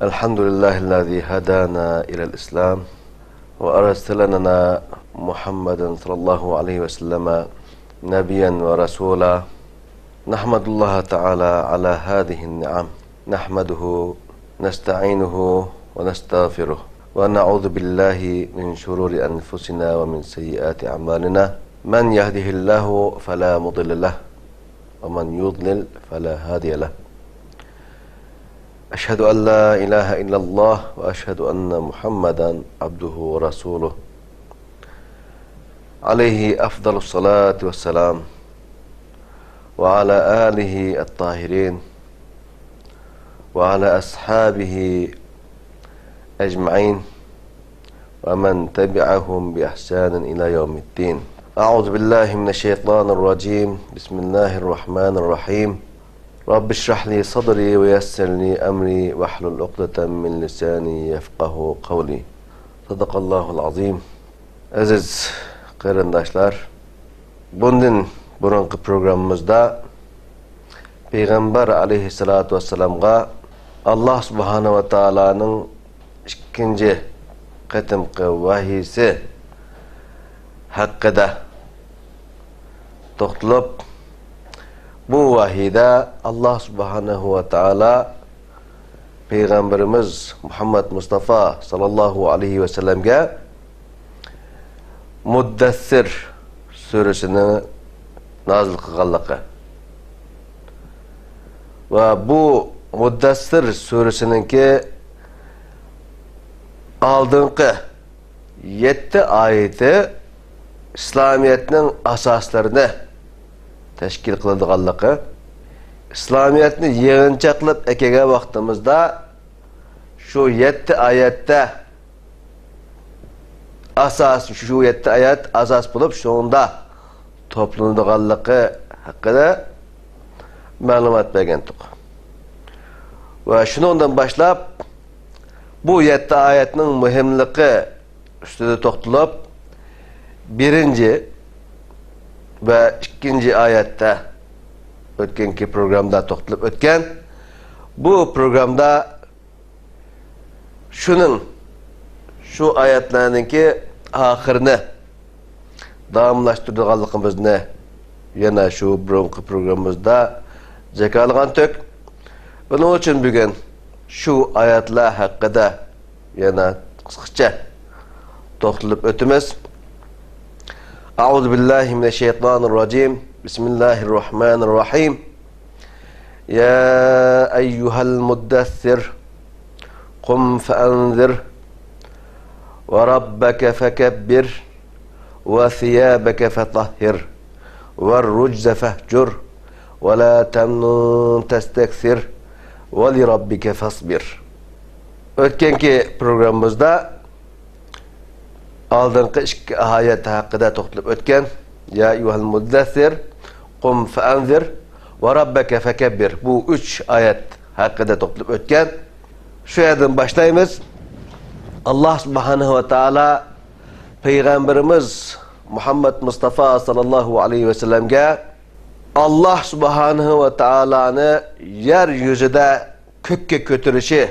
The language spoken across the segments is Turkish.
الحمد لله الذي هدانا إلى الإسلام وأرسلنا محمدا صلى الله عليه وسلم نبيا ورسولا نحمد الله تعالى على هذه النعم نحمده نستعينه ونستغفره ونعوذ بالله من شرور أنفسنا ومن سيئات أعمالنا من يهده الله فلا مضل له ومن يضلل فلا هادي له أشهد أن لا إله إلا الله وأشهد أن محمدا عبده ورسوله عليه أفضل الصلاة والسلام وعلى آله الطاهرين وعلى أصحابه أجمعين ومن تبعهم بإحسان إلى يوم الدين أعوذ بالله من الشيطان الرجيم بسم الله الرحمن الرحيم رب اشرح لي صدري ويسر لي أمري واحلل عقدة من لساني يفقه قولي صدق الله العظيم Aziz qarindoshlar, bundan burungi programmamizda Peygamber aleyhissalatu vesselamga Allah subhanahu wa ta'alaning ikkinchi qatimqi vahiysi haqida to'xtalib, bu vahiyda Allah subhanahu wa ta'ala Peygamberimiz Muhammed Mustafa sallallahu aleyhi ve sellem'ge Muddassir suresini nazil qilganligi va bu Muddassir suresininki aldınqı 7 ayeti İslamiyetning asoslarini tashkil qiladiganligi, İslamiyetni yig'inchoqlab ekegan vaqtimizda shu 7 oyatda asas, shu 7 oyat asas bo'lib, shunda toplanadiganligi haqida ma'lumot bergandik. Va shundan boshlab bu 7 oyatning muhimligi ustida to'xtalib, birinchi ve ikinci ayette ötkenki programda to'xtalib o'tgan. Bu programda şu ayetlerninki ahirini davamlaştırdıqanligimizni yana şu burungi programımızda zikirlagan tök. Bunun için bugün şu ayetler hakkında yana kısaca to'xtalib o'tamiz. أعوذ بالله من الشيطان الرجيم بسم الله الرحمن الرحيم يا أيها المدثر قم فأنذر وربك فكبر وثيابك فطهر والرجز فاهجر ولا تمنن تستكثر ولربك فاصبر. Ötkenki programımızda aldınqı iki ayet hakkında to'xtalib o'tgan. Ya eyyuhal muddassir qum fa'anzir ve rabbeke fekebbir. Bu 3 ayet hakkında to'xtalib o'tgan. Şu yerden başlayımız. Allah subhanahu wa ta'ala Peygamberimiz Muhammed Mustafa sallallahu aleyhi ve sellem'ge Allah subhanahu wa ta'ala'nı yeryüzüde kökke götürüşü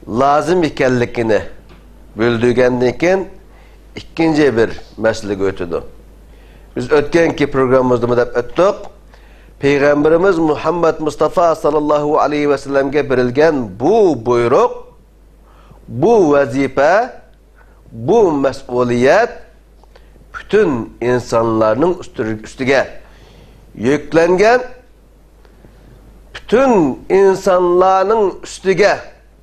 lazım ikenlikini bildirgandan keyin ikkinchi bir masalaga o'tdi. Biz o'tganki programımızda deb o'tdik. Peygamberimiz Muhammed Mustafa sallallahu aleyhi ve sellem'ge berilgan bu buyruq, bu vazife, bu mas'uliyet bütün insanların üstüge yüklengen, bütün insanların üstüge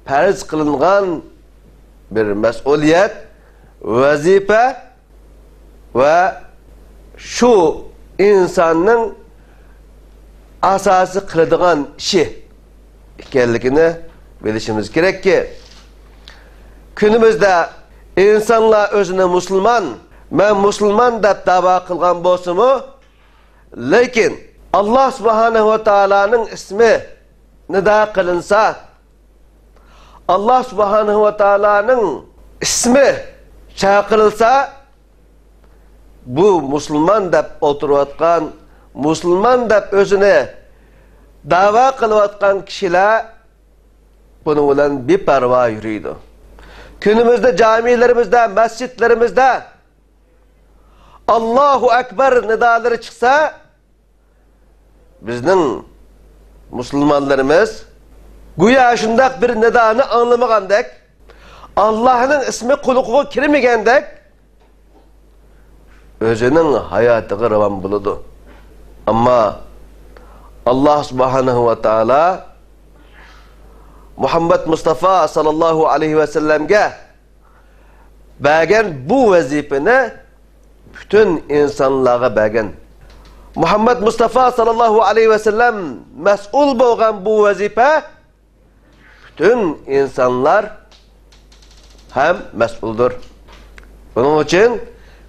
farz kılıngan bir mas'uliyet, vazife ve şu insanın asası kıladigan işi ekanligini bilishimiz kerak ki, günümüzde insanlar özüne Müslüman, men Müslüman deb da'vo qilgan bo'lsa-mu, lekin Allah subhanahu wa ta'alaning ismi nida qilinsa, Allah subhanahu wa ta'alaning ismi chaqirilsa, bu Müslüman deb o'tirayotgan, Müslüman deb o'zini da'vo qilayotgan kishilar bunun bilen bir parva yürüydü. Günümüzde camilerimizde, mescitlerimizde Allahu Ekber nidaları çıksa bizning Müslümanlarımız güya şundak bir nidanı anlamagandek, Allah'ın ismi kuluğuna kirmegandek özünün hayatıga ravan buludu. Ama Allah subhanahu ve taala Muhammed Mustafa sallallahu aleyhi ve sellem'ge bergen bu vazifeni bütün insanlığa bergen. Muhammed Mustafa sallallahu aleyhi ve sellem mesul bolgan bu vazife bütün insanlar hem mesuldur. Bunun için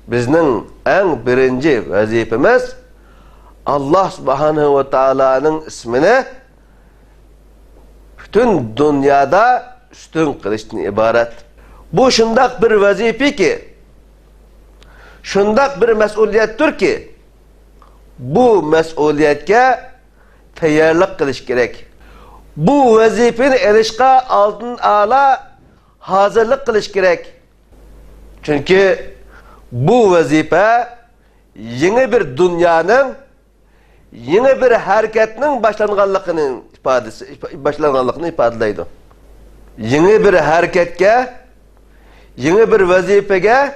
bizning en birinci vazifemiz Allah subhanahu ve taala'nın ismini bütün dünyada üstün kılıştan ibaret. Bu şundak bir vazife ki, şundak bir mesuliyettir ki, bu mesuliyetke tayyorlik qilish gerek. Bu vazifeni erişke aldın ala hazırlık qilish gerek. Çünkü bu vazife yeni bir dünyanın, yeni bir hareketinin başlanganlığının ifadelaydi. Yeni bir hareketke, yeni bir vazifege,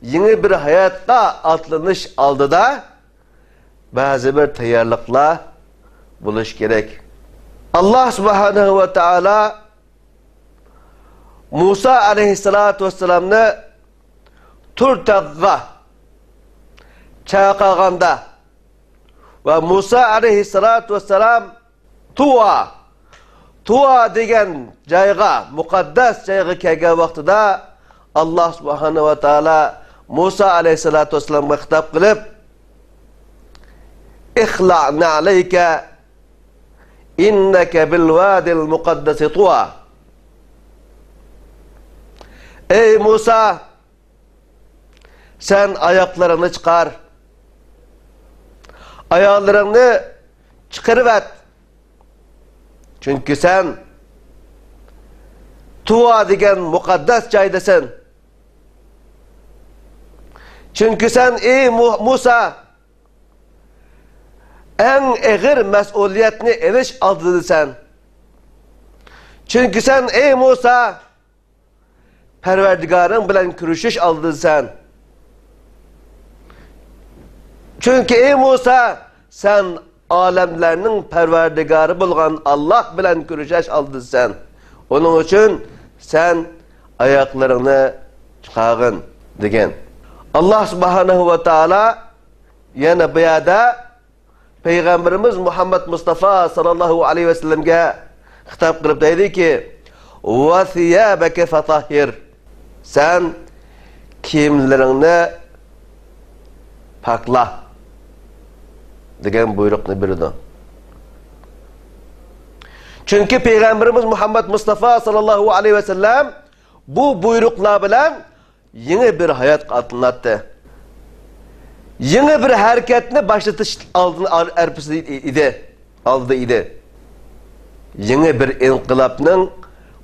yeni bir hayatta atlanış aldıda bazı bir tayyorlikla buluş gerek. Allah subhanahu ve taala Musa aleyhissalatu vesselam'ni turtaqqa çağırganda ve Musa aleyhissalatu vesselam Tuva degan joyga, muqaddas joyga kelgan vaqtida Allah subhanahu ve taala Musa aleyhissalatu vesselamga xitob qilib İhla' na'layka inneke bil vadil muqaddasi Tuva. Ey Musa, sen ayaklarını çıkar. Ayaklarını çıkarıver. Çünkü sen Tuva degen mukaddes joydasan. Çünkü sen ey Musa en ağır mesuliyetini eriş aldın sen. Çünkü sen ey Musa Perverdigarın bilen kürüşüş aldın sen. Çünkü ey Musa sen alemlerinin perverdigarı bulgan Allah bilen kürüşüş aldın sen. Onun için sen ayaklarını çıkarın degen. Allah subhanahu ve taala yana bu yada Peygamberimiz Muhammed Mustafa sallallahu aleyhi ve sellem'ge hitap kılıp dedi ki وَثِيَابَكَ فَطَهِّرْ sen kiyimlerini pakla degen buyrukni berdi. Çünkü Peygamberimiz Muhammed Mustafa sallallahu aleyhi ve sellem bu buyruklar bilen yeni bir hayat atlattı. Yeni bir hareketini başlatış aldı idi. Yeni bir inkılapның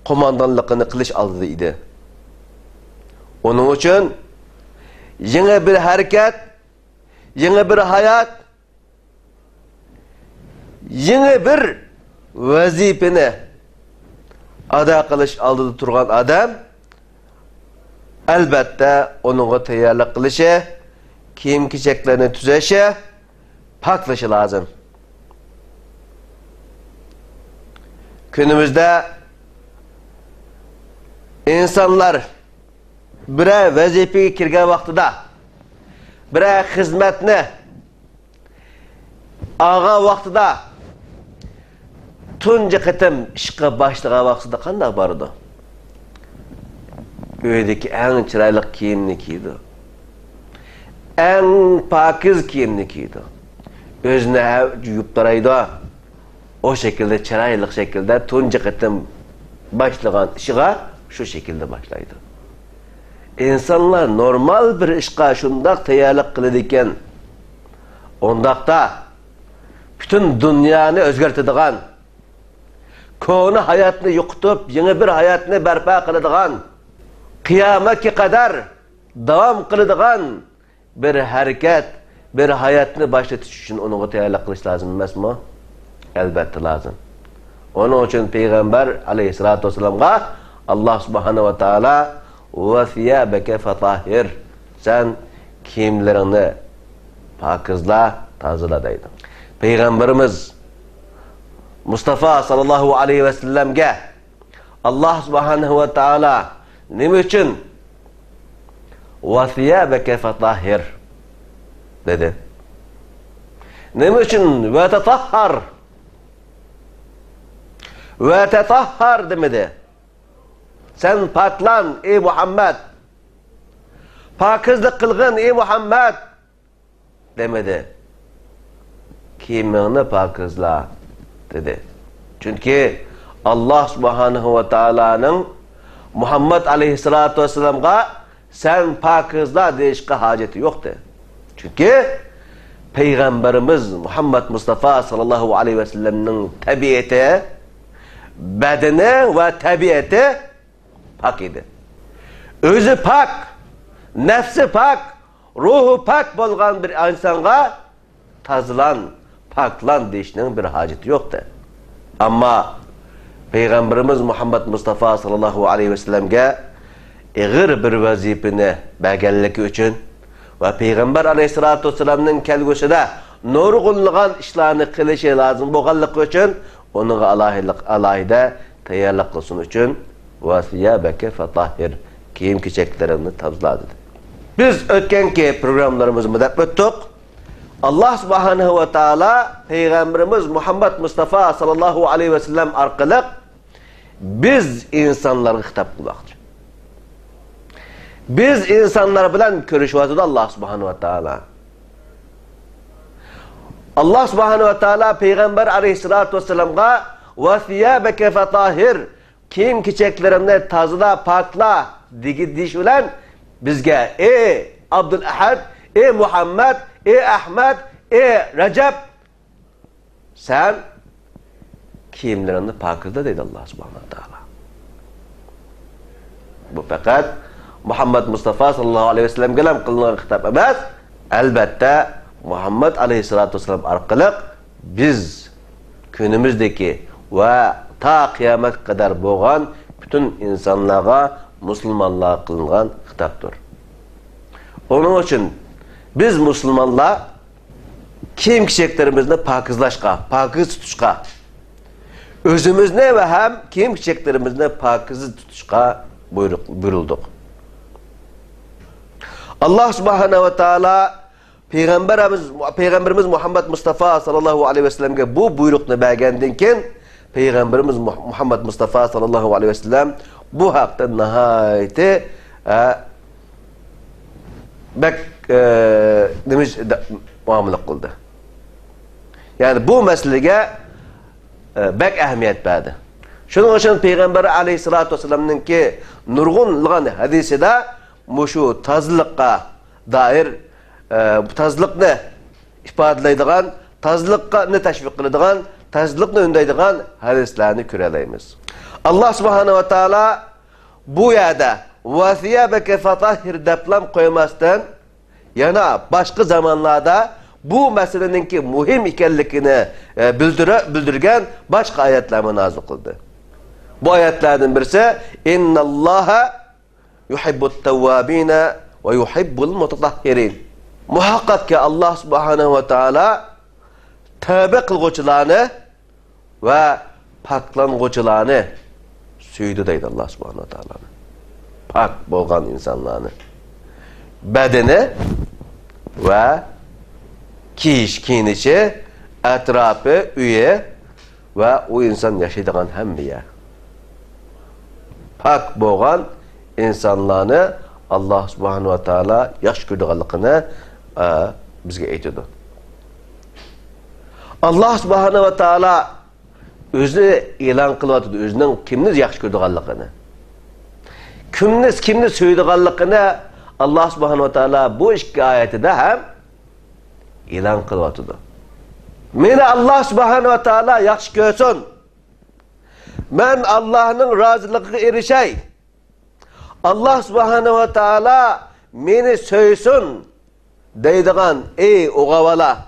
komandanlığını kılıç aldı idi. Onun için yeni bir hareket, yeni bir hayat, yeni bir vazifeni ada kılış aldı turgan adam elbette onunla tayyorlik qilishi, kiyim-kechaklarni tuzashi, paklashi lazım. Günümüzde insanlar birer vazifeye kirgan vaqtida, birer hizmetni algan vaqtida tunji qitim ishga boshlagan vaqtida qanday bordi? Uydagi eng chiroyli kiyimni kiydi. Eng pokiz kiyimni kiydi. O'zini yuvib taraydi. O şekilde chiroyli şekilde tunji qitim boshlagan ishiga şu şekilde başlaydı. İnsanlar normal bir ishga shundoq tayyorlik qiladi ekan, ondaqda bütün dünyani o'zgartiradigan, konu hayatını yo'qotib, yangi bir hayotni barpo qiladigan, qiyomatga qadar davom qiladigan bir harakat, bir hayotni boshlatish uchun unga tayyorlik qilish lozim emasmi? Albatta lozim. Onun uchun payg'ambar alayhisolatu vasallamga Alloh subhanahu va taolo va thiyabaka fatahhir, sen kiyimlaringni pokizla, tozala deydi. Payg'ambarimiz Mustafa sallallohu alayhi vasallamga Alloh subhanahu va taolo nima uchun va thiyabaka fatahhir dedi? Nima uchun va tatahhar ve tetahhar demedi. Sen paklan ey Muhammed. Pakizlik kılgın ey Muhammed demedi. Kiyimini pakizla dedi. Çünkü Allah subhanahu ve Taala'nın Muhammed aleyhissalatu vesselam'a sen pakizla deyişke haceti yoktu. Çünkü Peygamberimiz Muhammed Mustafa sallallahu aleyhi ve sellem'nin tabiati, bedeni ve tabiati pak idi. Özü pak, nefsi pak, ruhu pak bolgan bir insanga tazılan, paklan deyişinin bir haceti yoktu. Ama Peygamberimiz Muhammed Mustafa sallallahu aleyhi ve sellem'ge ağır bir vazifini belgellik için ve Peygamber aleyhissalatu vesselam'nın kelgüsüde nurgulluğun işlerini kılışı lazım boğallık için onun alayda tayyorlik qilsin uchun vasiyabaka fatahhir, kiyim kechaklarni tozla dedi. Biz o'tganki programlarimizni deb o'tdik. Allah subhanahu va taolo Peygamberimiz Muhammed Mustafa sallallahu aleyhi ve sellem orqali biz insonlarga xitob qilmoqchi. Biz insonlar bilan ko'rishyapti Allah subhanahu va taolo. Allah subhanahu wa ta'ala Peygamber aleyhissalatu vesselam'a ve thiyabeke fatahhir, kiyim keçeklerini tazla, pakla deyiş bilen bizge ey Abdülahad, ey Muhammed, ey Ahmet, ey Recep, sen kiyimlerini pakizla dedi Allah subhanahu wa ta'ala. Bu fakat Muhammed Mustafa sallallahu aleyhi ve sellem gelam kılınan hitap emas, elbette Muhammed aleyhissalatu vesselam arqılıq biz günümüzdeki ve ta kıyamet kadar boğan bütün insanlığa, Müslümanlığa kılınan hitaptır. Onun için biz Müslümanlar kiyim keçeklerimizde pakizlaşqa, pakiz tutuşqa, özümüzne ve hem kiyim keçeklerimizde pakiz tutuşqa buyurulduk. Allah subhanahu ve taala Peygamberimiz Muhammed Mustafa sallallahu aleyhi ve sellem'e bu buyruknu bergenden keyin Peygamberimiz Muhammed Mustafa sallallahu aleyhi ve sellem bu hakta nihayeti demiş muamele kıldı. Yani bu meseleye bek ehemmiyet verdi. Şunun için Peygamber aleyhissalatu vesselam'ın ki nurgunluğun hadisi de muşu tazlıkka dair bu tazlıkni ifadelaydigan, tazlıkni teşvik qiladigan, tazlıkni undaydigan hadislarni ko'ralaymiz. Allah subhanahu va taolo bu yerda va thiyabaka fatahhir deblam qo'ymasdan yana boshqa zamonlarda bu masalaninki muhim ekanligini bildirgan boshqa oyatlarni nozil qildi. Bu oyatlardan birisi innalloha yuhibbut tawwabina ve yuhibbul mutatahhirin. Muhakkak ki Allah subhanahu ve taala tövbe kılgıçılarını ve paklanğıçılarını süydü deydi Allah subhanahu ve taala. Pak bolgan insanlarını. Bedeni ve kiyinişi, etrafı, üye ve o insan yaşadığı hemmiye. Pak bolgan insanlarını Allah subhanahu ve taala yaş gördüğünlüğünü bizge aytadi. Allah subhanahu ve taala özünü e'lon qilyapti, özünün kimni yaxshi ko'rganligini. Kimni so'ydiganligini Allah subhanahu ve taala bu ikki oyatida ham e'lon qilyapti. Meni Allah subhanahu ve taala yaxshi ko'rsin. Ben Allah'ın razılığına erişey. Allah subhanahu wa ta'ala meni söysün deydigan ey oğavala.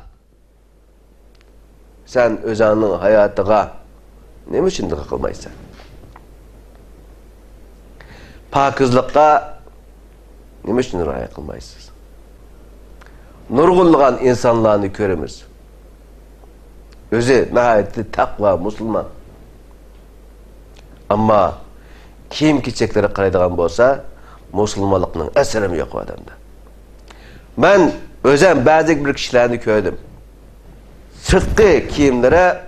Sen özünün hayatıga ne için kılmaysan? Pakızlıkka ne için raya kılmaysız? Nurgulluğun insanlarını körümüz. Özü nihayetli takva Müslüman. Ama kim kiçeklere qaraydigan bolsa, Müslümanlıkның eseri yok o adamda. Ben özüm bazı bir kişilerini gördüm. Sırtqı kiyimlere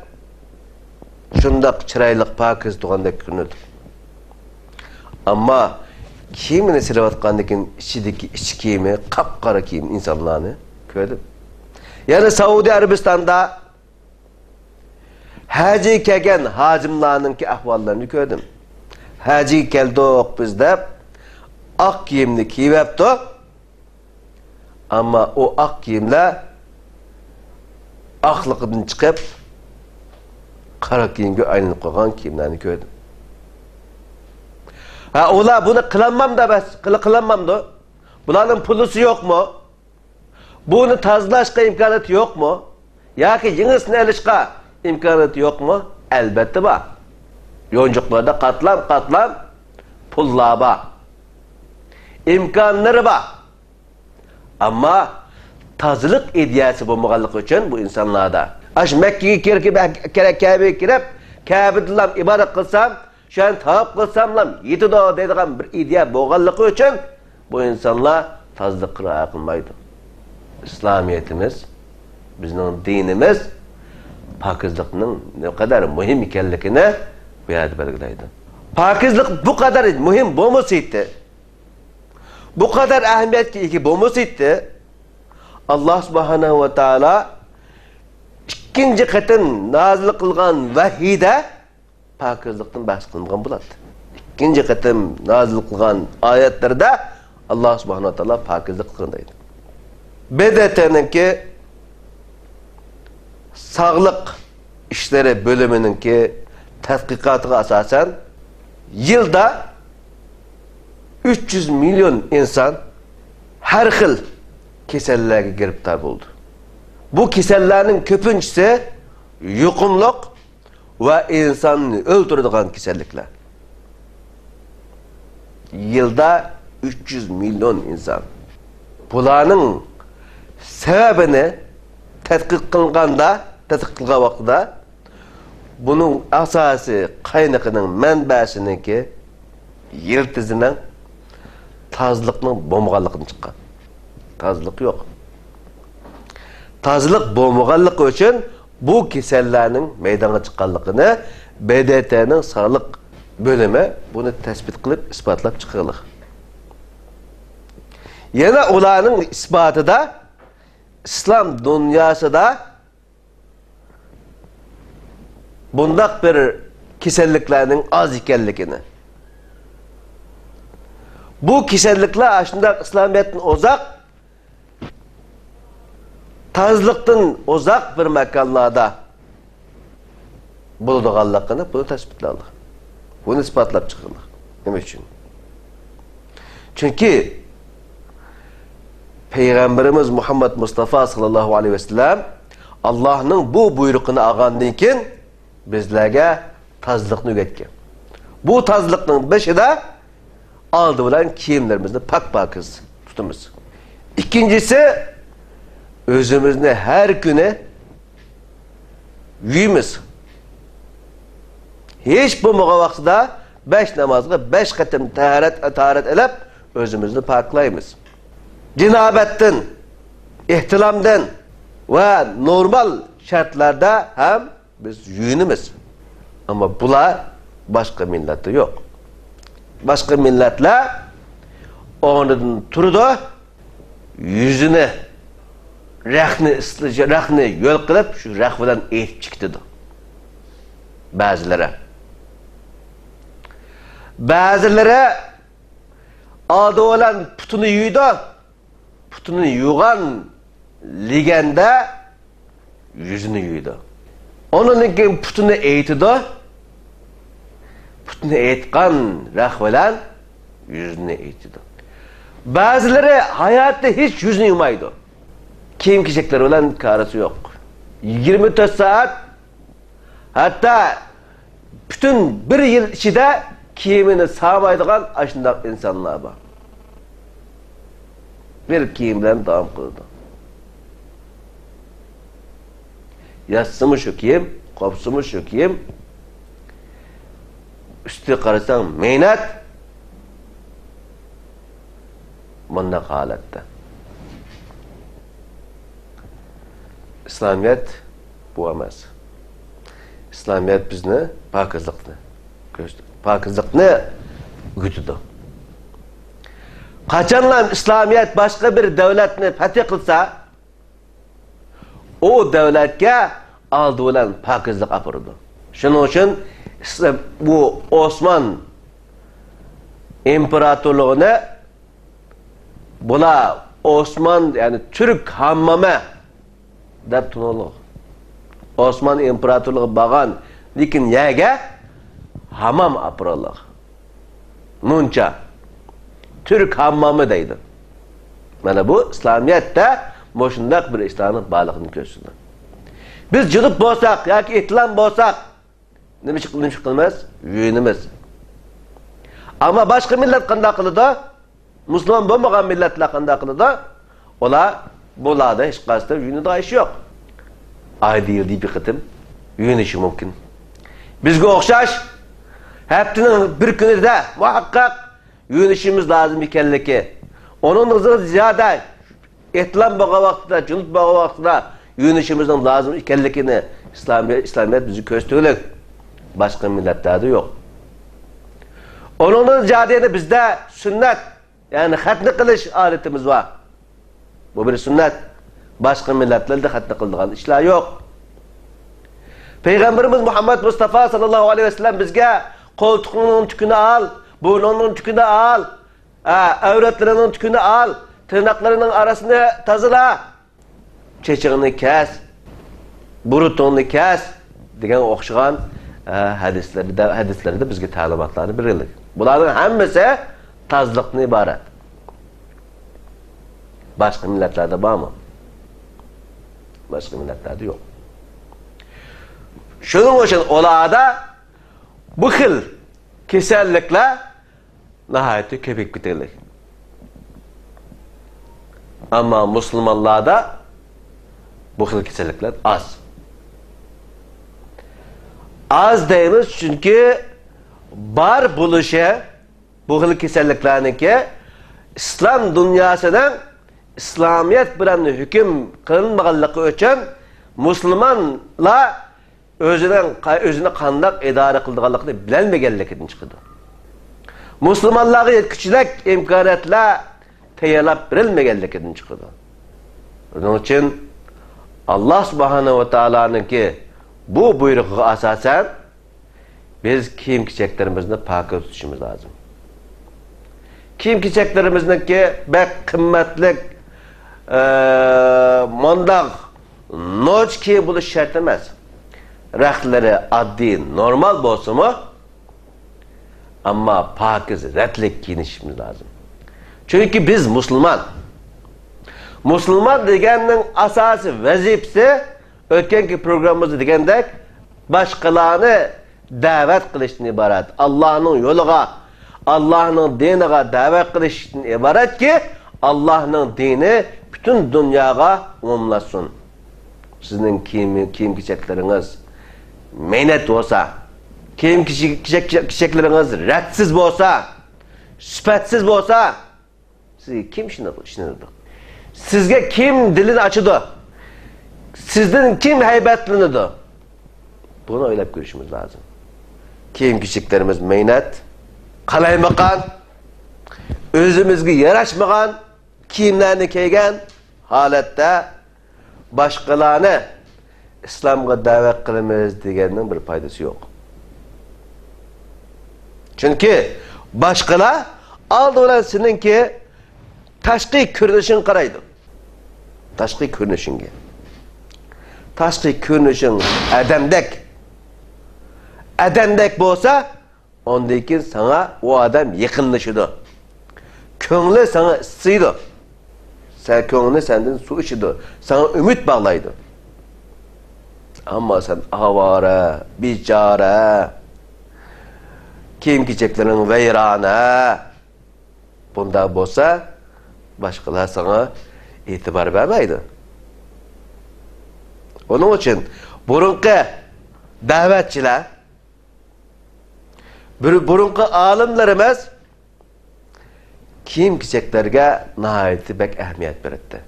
şundaq çıraylık pakiz tuğandaki görünürdü. Ama kiyimini silevatqandakin içideki iç kiyimi, kapkara kiyim insanlarını gördüm. Yani Saudi Arabistan'da hacı kelgen hacimlarınki ahvallarını gördüm. Hacı keldik bizde ak kiyimni kiyipti. Ama o ak kiyimler aklıqdan çıkıp qara kiyimge aylanıp qo'ygan kiyimlarni gördüm. Ha ular bunu kılanmam da bas, kılanmamdı. Bularning pulusi yok mu? Bunu tazlashga imkoniyati yok mu? Yoki yenisini alishga imkoniyati yok mu? Albatta bor. Yoncuqlarda qatlam pullar bor. İmkonlari bor. Ama tazılık ideyasi bo'lmaganligi uchun bu insonlarda ash Makkaga Kabe'ga kirib Kabe'dan ibodat qilsam, şan tavaf qilsamlam yetido deydigan bir ideya bo'lganligi uchun bu insonlar tazılık qilmaydi. İslamiyetimiz, bizning dinimiz pokizlikning ne kadar muhim ekanligini bu yerda belgilaydi. Pokizlik bu kadar muhim bo'lmasaydi, bu kadar ahamiyatga ega bo'lmasaydi, Allah subhanahu wa ta'ala ikinci qatim nazil qilgan vahiyda pokizlikdan bahs qilingan bo'ladi. İkinci qatim nazil qilgan oyatlarda Allah subhanahu wa ta'ala pokizlik qilgan deydi. BDT'ninki sağlık işleri bölümününki tadqiqotiga asosan yılda 300 milyon insan her xil kasallarga giribtar bo'ldi. Bu kasallarning ko'pinchisi yuqumliq va insonni o'ldiradigan kasalliklar. Yılda 300 milyon insan. Bularning sebebini tadqiq qilgan vaqtida bunun asası qaynaqının manbasiniki yiltizining tazliqning bo'lmaganligidan chiqqan. Tazliq yok. Tazliq bo'lmaganligi uchun bu kasallarning meydonga chiqqanligini BDT'ning sog'liq bölümü bunu tespit qilib isbotlab chiqadi. Yana ularning isbotida İslam dünyasida bundaq bir kasalliklarning az ekanligini, bu kasalliklar shunday İslamiyatdan uzaq, tazliqdan uzaq bir makonlarda bo'ladiganligini bunu tasbitladik. Bunu isbotlab chiqildi. Nima uchun? Chunki Peygamberimiz Muhammed Mustafa sallallahu aleyhi ve sellem Allah'ın bu buyruğunu algandan keyin bizlarga tazliqni o'rgatgan. Bu tazliqning beshida oldi bilan kiyimlarimizni pak-pokiz tutamiz. İkincisi özümüzni her kuni yuymiz. Hiç bo'lmagan vaqtida 5 namozga 5 qatim tahorat ilib özümüzni paklaymiz. Cinabetten, ihtilamdan ve normal şartlarda hem biz yuyunumuz. Ama bular başka millette yok. Başka milletler ondan turdu, yüzüne rahni yol kılıp şu rah bilan eğip çıktı. Bazıları adı olan putunu yuydu. Putunu yuğan ligende yüzünü yuydu. Onun için putunu eğitidi. putni aytgan rahvalan yüzünü aytidi. Bazıları hayatta hiç yüzünü yumaydı. Kiyim-kechekler bilan karısı yok. 24 saat, hatta bütün bir yıl içinde kiyimini sağmaydigan aşındaq insanlar var. Bir kiyim bilan devam kıldı. Yatsımı şu kiyim, kopsumı şu kiyim, üstü karısan meynat, bundan halatda. İslamiyet bu emas. İslamiyet bizni pakizlikni gösterdi. Pakizlikni gütüdü. Kaçanlan İslamiyet başka bir devletni fethi kılsa, o devletke aldı olan pakizlik apırdı. Şunun için bu Osman imparatorluğunu bula Osman yani Türk hammame dep tunulur. Osman imparatorluğu bağan lekin yege hamam apırılır. Munca Türk hammamı deydi. Mana bu İslamiyet'te moşundak bir İslam'ın bağlılığını gösterdi. Biz cılıp bolsak yoki etlan bolsak nima qilamiz? Yuyunimiz. Ama başka millet qanday qiladi? Müslüman bo'lmagan milletler qanday qiladi? Ular bularda hech qasdi yuyunida ish yo'q. Ayda yilda bir qitim yuyunishi mumkin. Bizga o'xshash haftaning bir kunida muhaqqaq yuyunishimiz lazım ekanligi. Onun ziyada etlan bo'lgan vaqtda, junub bo'lgan vaqtda yuyunishimizning lazım ekanligini İslamiyet bizi ko'rsatdi. Başka milletlerde yok. Onun ziyada bizde sünnet, yani hatmi qilish aletimiz var. Bu bir sünnet. Başka milletlerde hatmi qildigan ishlar yok. Peygamberimiz Muhammed Mustafa sallallahu aleyhi ve sellem bizge koltuğunun tükünü al, burnunun tükünü al, avretlerinin tükünü al, tırnaklarının arasını tazıla, çeçeğini kes, burutunu kes, degan o'xshagan hadislerde bizge talimatlarını birildik. Bunların hemmisi tazlıktan ibaret. Başka milletlerde var mı? Başka milletlerde yok. Şunun için olada bu xil kesellikler nihayeti köpek bitirlik. Ama Müslümanlarda bu xil kesellikler az. Az deyimiz çünkü bar buluşu bu xil keselliklarniki İslam dünyasının İslamiyet bilen hüküm kılınmaganlığı için Müslümanlar özünü kandak idare kıldıganlığı bilenmegenliginden çıkıdı. Müslümanlara yetkicilik imkaniyetler tayyorlab berilmegenliginden çıkıdı. Onun için Allah Subhanahu ve Taala'nınki bu buyruğu asasen biz kiyim-kecheklerimizni pakız tutuşumuz lazım. Kiyim-kecheklerimizniki bek kıymetlik mondaq noç kiyim buluş şart emas. Raxtları addi normal bolsa mı? Ama pakiz, retlik giyinişimiz lazım. Çünkü biz Müslüman. Müslüman degenin asası vazifesi ötkenki programımızda degendek başkalarını davet kılıştan ibaret. Allah'ın yoluga, Allah'ın dinine davet kılıştan ibaret ki Allah'ın dini bütün dünyaya umumlasın. Sizin kiyim-kechekleriniz meynet olsa, kiyim-kechekleriniz ratsiz olsa, süpetsiz olsa, siz kim işinirdi? Sizge kim dilini açıdı? Sizden kim heybetlenirdi? Bunu öyle görüşümüz lazım. Kiyim-kecheklerimiz meynet, qalaymagan, özümüzge yaraşmagan kiyimlerini kiygen halatda başkalarını İslam'a davet kılımız degenin bir faydası yok. Çünkü başkalar aldı olan seninki taşqi körünüşün qaraydı. Taşqi körünüşünge. Taşqi körünüşün adamdek bolsa ondan keyin sana o adam yakınlaşıdı. Köngli sana ısıydı. Sen köngli senden su içidi. Sana ümit bağlaydı. Ama sen avara, bicara, kiyim-kecheklerin veyrana, bunda bolsa, başkalar sana itibar vermeydi. Onun için burunqi davetçiler, burunqi alimlerimiz kiyim-kecheklerge nihayeti bek ehmiyet berdi.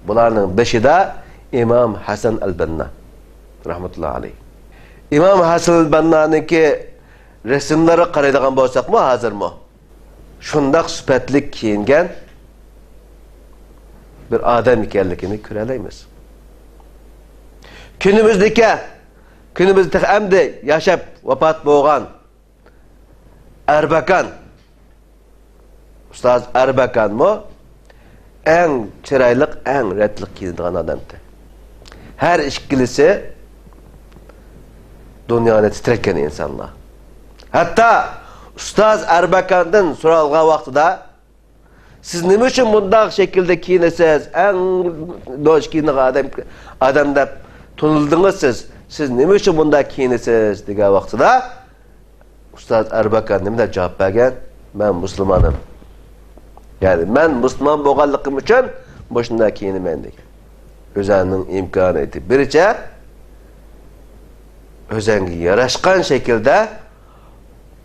Bularning beshida İmam Hasan al-Banna rahmetullahi alayh. İmam Hasan al-Banna'niki resimlari qaraydigan bo'lsakmi, hozirmi? Shundaq sifatli kiyingan bir odam ekanligini ko'ralaymiz. Günümüzde endi yashab vafot bo'lgan Erbakan Ustaz Erbakanmi eng chiroyli, eng retli kiyinadigan odamdi. Her ikkilisi dunyoni titratgan insonlar. Hatta Ustaz Erbakan'dan so'ralgan vaqtida siz nima uchun bunday şekilde kiyinasiz? Eng do'sh kiyingan odam deb tunildingiz siz nima uchun bunday kiyinasiz degan vaqtida Ustaz Erbakan nima deb javob bergan? Men musulmonim. Yani men musulmon bo'lganligim uchun bu shunday kiyinaman degan. O'zining imkoniyati biricha o'zingga yarashgan şekilde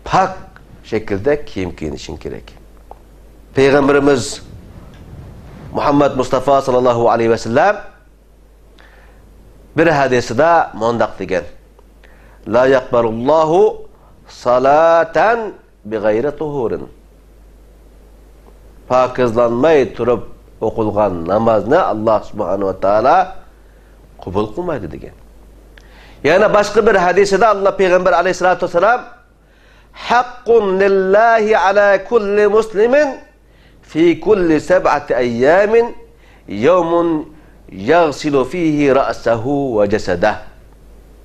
pak şekilde kiyim giyinishing kerak. Peygamberimiz Muhammed Mustafa sallallahu aleyhi ve sellem bir hadisida mondaq degan: La yaqbalullahu salatan bi gayri tuhurin. Pakizlanmay turib o'qilgan namozni Allah subhanahu wa taala qabul qilmaydi degan. Yana başka bir hadisida Allah Peygamber aleyhissalatu vesselam haqqun lillahi ala kulli muslimin fi kulli seb'ati ayyamin yawmun yaghsilu fihi ra'sahu ve cesedah.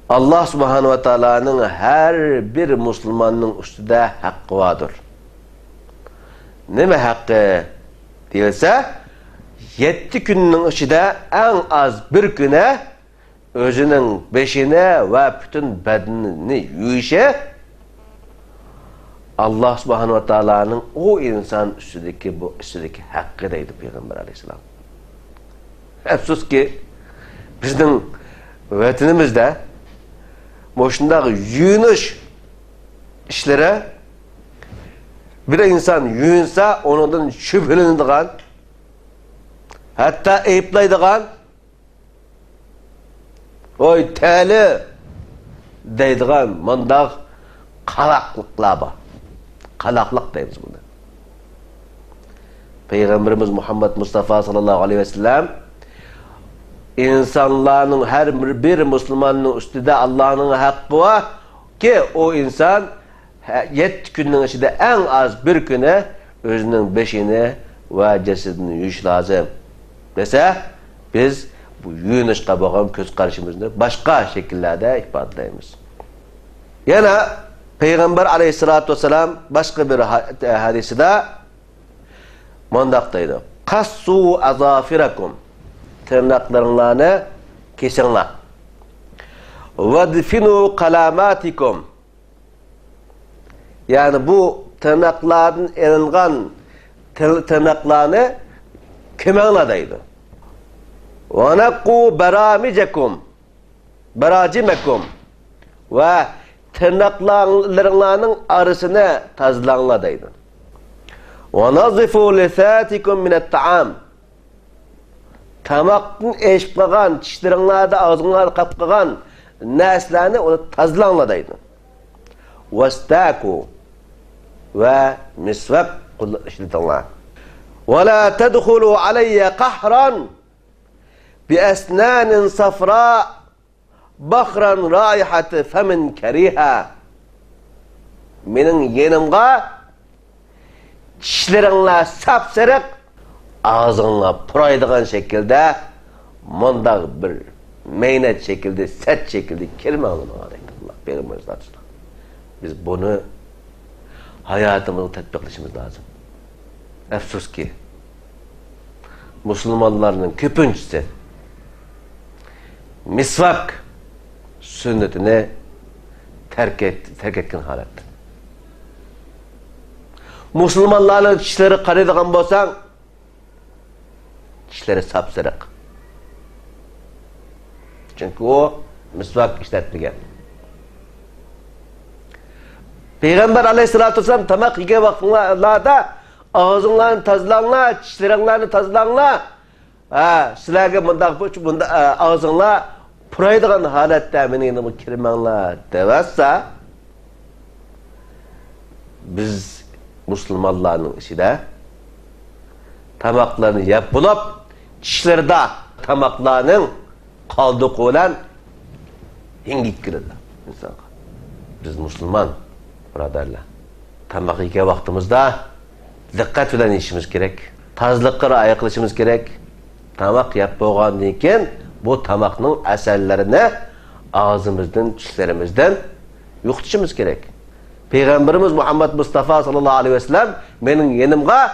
Allah subhanahu wa ta'ala'nın her bir Müslümanın üstüde hakkı vardır. Neme hakkı değilse 7 günün içinde en az bir güne özünün beşine ve bütün bedenini yuyuşa Allah subhanahu wa ta'ala'nın o insan üstündeki hakkı deydi Peygamber aleyhisselam. Efsus ki bizim vatanimizde boşundaki yuyunuş işlere bir insan yuyunsa ondan şüphelendiğin, hatta eyiplaydiğin, oy teli deydiğin mındaq qalaqlıqlar var. Qalaqlıq deyimiz bunda. Peygamberimiz Muhammed Mustafa sallallahu aleyhi ve sellem insanların her bir Müslümanın üstünde Allah'ın hakkı var ki o insan 7 günün içinde en az bir güne özünün beşini ve cesedini yuyuş lazım. Mesela biz bu yuyunuşqa bo'lgan ko'z qarashimizni başka şekillerde ifadaleymiz. Yana Peygamber aleyhissalatu vesselam başka bir hadisida mondaq deydi: Qassu azafirakum, tırnaklarını kesinler. Vadfinu kalamatikum, yani bu tırnakların elingan tırnaklarını kömenle deydi. Ve nakku beracimekum, ve tırnaklarının arasını tazlanla deydi. Ve nazifu lisatikum minet ta'am, tamakın eşip kalgan, çişlerinlerde ağzınlarda kapkagan neslerini onu tazlanla deydi. Ve staku ve misvak işletinler. Ve la tedhulu aleyye kahran bi esnanin safra bakran raihati femin keriha. Benim yenimga çişlerinle sapsarık, ağzınla pıraydıgan şekilde mundaq bir meynet şekilde, set şekilde kelime alınmalı. Allah Peygamberimiz. Biz bunu hayatımızı tatbiklaşımız lazım. Efsus ki Müslümanların köpüncüsü misvak sünnetini terk etken halatda. Müslümanların kişileri qaraydigan bolsan, kişileri sapsırık. Çünkü o misvak işletmegen. Peygamber aleyhissalatu vesselam tamak yege vaqtlarda ağzınlarını tazlanglar, dişleringlarni tazlanglar. Sizlarga bunda ağzınlar puraydigan holatda meni yanıma kirmanglar debassa, biz Müslümanların içinde tamaklarını yap bulup dişlerinde tamaklarının kaldığı olan hingit girirler insanlar. Biz Müslüman braderler. Tamak yiyken vaktimizde dikkat bilen işimiz gerek. Tazlıkqa riaya qilishimiz gerek. Tamak yap bo'lgandan keyin bu tamakning asarlarini ağzımızdan, dişlerimizden yuqtishimiz gerek. Peygamberimiz Muhammed Mustafa sallallahu aleyhi ve sellem mening yanımga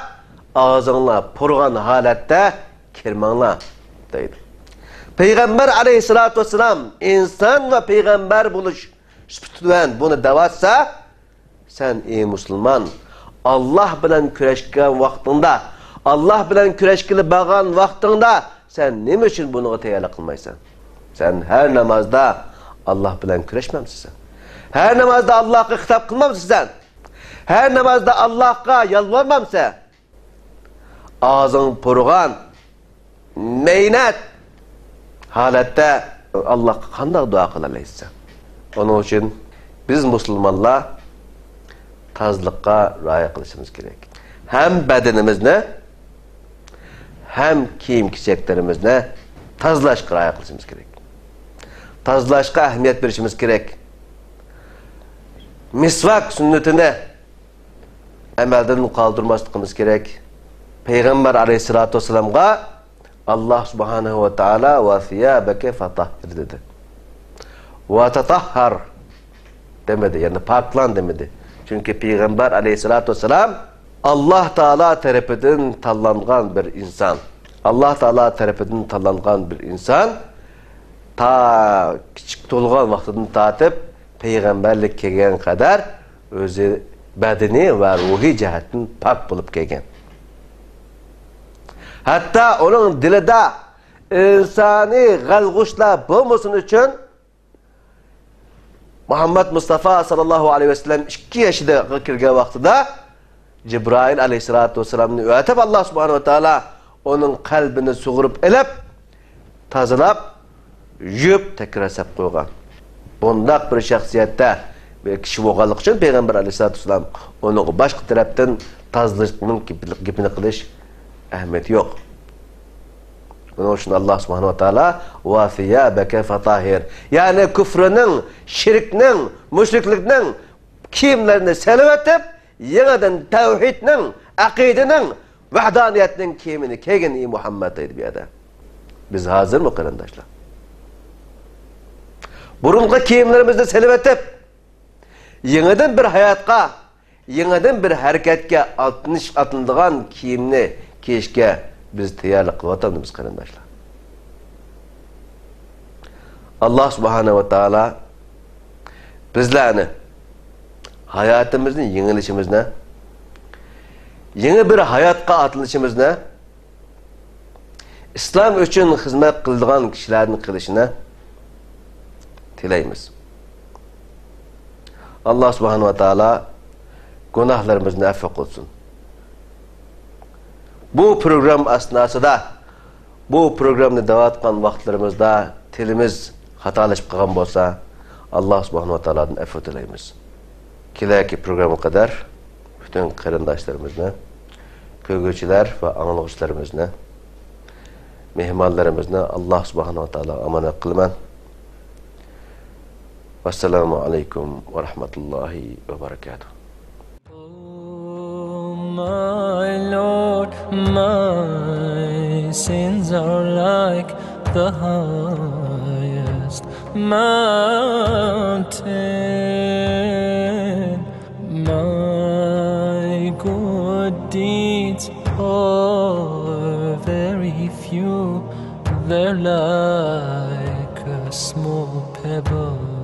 ağzınla purgan halatda kirmanglar deydi. Peygamber aleyhissalatu vesselam insan ve peygamber buluş sübütüven bunu davatsa, sen ey Müslüman Allah bilen küreşken vaktinde, Allah bilen küreşkili bağan vaktinde sen ne için bunu teyarlı kılmaysan? Sen her namazda Allah bilen küreşmemsin. Her namazda Allah'a hitap kılmamsın sen. Her namazda Allah'a yalvarmamsın. Ağzın purgan, meynet halatta Allah'a kandak dua kılalaysan. Onun için biz Müslümanlar tazlıkka riaya qilishimiz gerek. Hem bedenimizni, hem kiyim-kechaklarimizni tazlashga riaya qilishimiz gerek. Tazlashga ahamiyat berishimiz gerek. Misvak sünnetini amaldan qoldirmasligimiz gerek. Peygamber aleyhissalatu vesselamga Allah subhanahu ve taala ve thiyabeke fatahhir dedi. Ve tatahhar demedi, yani paklan demedi. Çünkü Peygamber aleyhissalatu vesselam Allah Teala tarafından tanlanan bir insan. Allah Teala tarafından tanlanan bir insan ta küçük tolgan vaxtından tatip peygamberlik kelgen kadar özü bedeni ve ruhi cihetten pak bulup kelgen. Hatta onun dilide insani galguşlar bulmasın için Muhammed Mustafa sallallahu aleyhi ve sellem 2 yaşında kirgen vaxtida Cibrail aleyhissalatu vesselam'ni öğretip Allah subhanahu wa ta'ala onun kalbini suğurup elep tazalap yiyip tekrar sap koygan. Bundaq bir şahsiyette bir kişi boğalık için Peygamber aleyhissalatu vesselam onun başka taraftan tazlışının gipini kılış ahmeti yok. Onun için Allah subhanahu wa ta'ala وَثِيَابَكَ فَطَاهِرْ yani küfrünün, şirkinin, müşriklikinin kiyimlerini selvetip yeniden tevhidinin, akidenin, vahdaniyetinin kiyimini kegin iyi Muhammed deydi bir adam. Biz hazır mı kardeşler? Burunlu kiyimlerimizni selvetip yeniden bir hayatka, yeniden bir hareketke atıldıgan kiyimni kiyişke biz teyarlık kıvatamız kardeşler. Allah subhanahu ve taala bizlerni hayatımızın yenilişimizne, yeni bir hayatka atılışımızne, İslam için hizmet kıldıgan kişilerin kılışına tileyimiz. Allah subhanahu ve taala günahlarımızı affak olsun. Bu program asnasında, bu programını davatkan vaxtlarımızda tilimiz hatalaşıp kalgan bolsa Allah subhanahu wa ta'ala'dan affet dileyimiz. Kilaki programı kadar bütün qarindaşlarımızla, köygüçüler ve anlıqçılarımızla, mehmanlarımızla Allah subhanahu wa ta'ala amanet kılman. Vesselamu aleyküm ve rahmetullahi ve berekatuhu. My Lord, my sins are like the highest mountain. My are very few, they're like a small pebble